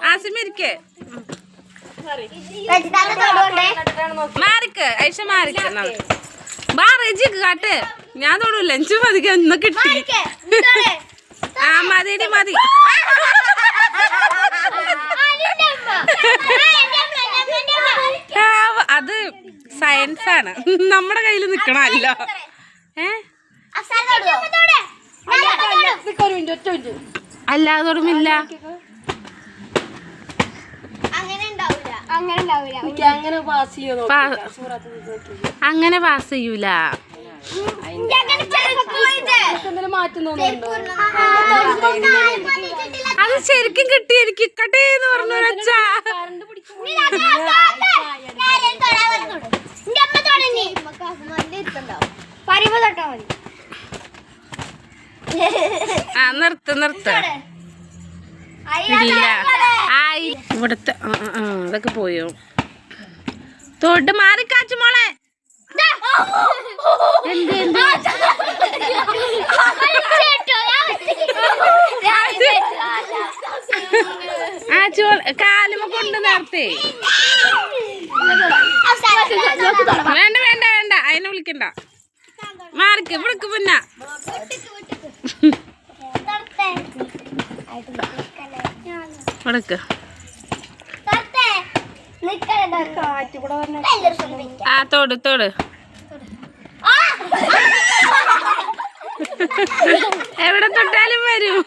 ആസിമിരിക്കേ മാറിക്ക് ഐഷ മാറിക്ക് ബാ റെജിക്ക് കാട്ട് ഞാൻ തൊടൂല്ല എനിക്ക് മതി ഒന്ന് കിട്ടി ആ മതി മതി അത് സയൻസ് ആണ് നമ്മുടെ കയ്യിൽ നിക്കണല്ലോ അല്ലാതെ തൊടുമില്ല അങ്ങനെ പാസ് ചെയ്യൂല അത് ശരിക്കും കിട്ടി എനിക്ക് കട്ടേ എന്ന് പറഞ്ഞു അച്ഛാ ആ നിർത്ത് ഇല്ല ആയി ഇവിടുത്തെ അതൊക്കെ പോയോ തൊട്ട് മാറിക്കാച്ചു മോളെ എന്ത് ആ കാലുമ കൊണ്ട് നേരത്തെ വേണ്ട അതിനെ വിളിക്കണ്ട മാറിക്ക് ഇവിടക്ക് പിന്നെ ഇവിടക്ക് ആ തോട് എവിടെ തൊട്ടാലും വരും.